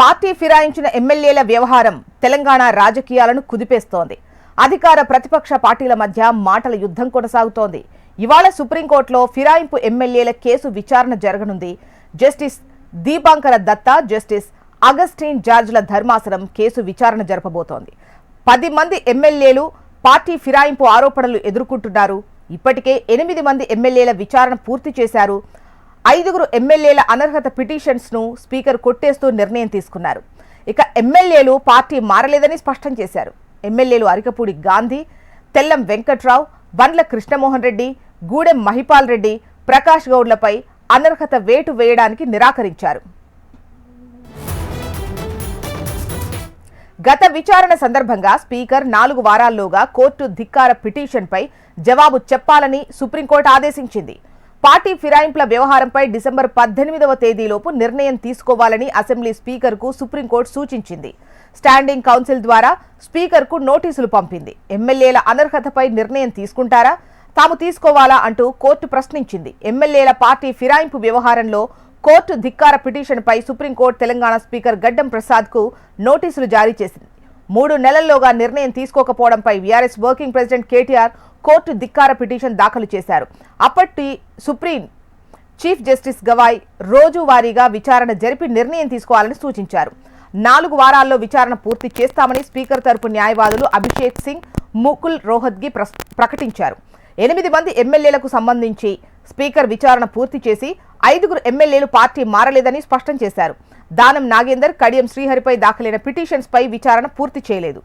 Party ఫిరాయించిన ఎమ్మెల్యేల వ్యవహారం తెలంగాణ రాజకీయాలను కుదిపేస్తోంది. అధికార ప్రతిపక్ష పార్టీల మధ్య మాటల యుద్ధం కొనసాగుతోంది. ఇవాళ సుప్రీంకోర్టులో ఫిరాయింపు ఎమ్మెల్యేల కేసు విచారణ జరగనుంది. జస్టిస్ దీపాంకర దత్తా, జస్టిస్ అగస్టిన్ జార్జ్ల ధర్మాసనం కేసు విచారణ జరపబోతోంది. 10 మంది ఎమ్మెల్యేలు పార్టీ ఫిరాయింపు ఆరోపణలు ఎదుర్కొంటున్నారు. ఇప్పటికే 8 మంది ఎమ్మెల్యేల విచారణ పూర్తి చేశారు. 5 ఎమ్మెల్యేల అనర్హత పిటిషన్స్ ను స్పీకర్ కొట్టేస్తూ నిర్ణయం తీసుకున్నారు. ఇక ఎమ్మెల్యేలు పార్టీ మారలేదని స్పష్టం చేశారు. ఎమ్మెల్యేలు అరికపూడి గాంధీ, తెల్లం వెంకట్రావు, బండ్ల కృష్ణమోహన్ రెడ్డి, గూడెం మహిపాల్ రెడ్డి, ప్రకాష్ గౌడ్లపై అనర్హత వేటు వేయడానికి నిరాకరించారు. గత విచారణ సందర్భంగా స్పీకర్ 4 వారాల్లోగా కోర్టు ధిక్కార పిటిషన్పై జవాబు చెప్పాలని సుప్రీంకోర్టు ఆదేశించింది. పార్టీ ఫిరాయింపుల వ్యవహారంపై డిసెంబర్ 18వ తేదీలోపు నిర్ణయం తీసుకోవాలని అసెంబ్లీ స్పీకర్కు సుప్రీంకోర్టు సూచించింది. స్టాండింగ్ కౌన్సిల్ ద్వారా స్పీకర్కు నోటీసులు పంపింది. ఎమ్మెల్యేల అనర్హతపై నిర్ణయం తీసుకుంటారా, తాము తీసుకోవాలా అంటూ కోర్టు ప్రశ్నించింది. ఎమ్మెల్యేల పార్టీ ఫిరాయింపు వ్యవహారంలో కోర్టు ధిక్కార పిటిషన్పై సుప్రీంకోర్టు తెలంగాణ స్పీకర్ గడ్డం ప్రసాద్కు నోటీసులు జారీ చేసింది. 3 నెలల్లోగా నిర్ణయం తీసుకోకపోవడంపై BRS working president KTR court ధిక్కార పిటిషన్ దాఖలు చేశారు. అప్పటి సుప్రీం చీఫ్ జస్టిస్ గవాయ్ రోజువారీగా విచారణ జరిపి నిర్ణయం తీసుకోవాలని సూచించారు. 4 వారాల్లో విచారణ పూర్తి చేస్తామని స్పీకర్ తరపు న్యాయవాదులు అభిషేక్ సింగ్, ముకుల్ రోహత్గి ప్రకటించారు. 8 మంది ఎమ్మెల్యేలకు సంబంధించి స్పీకర్ విచారణ పూర్తి చేసి 5 ఎమ్మెల్యేలు పార్టీ మారలేదని స్పష్టం చేశారు. దానం నాగేందర్, కడియం శ్రీహరిపై దాఖలైన పిటిషన్స్ పై విచారణ పూర్తి చేయలేదు.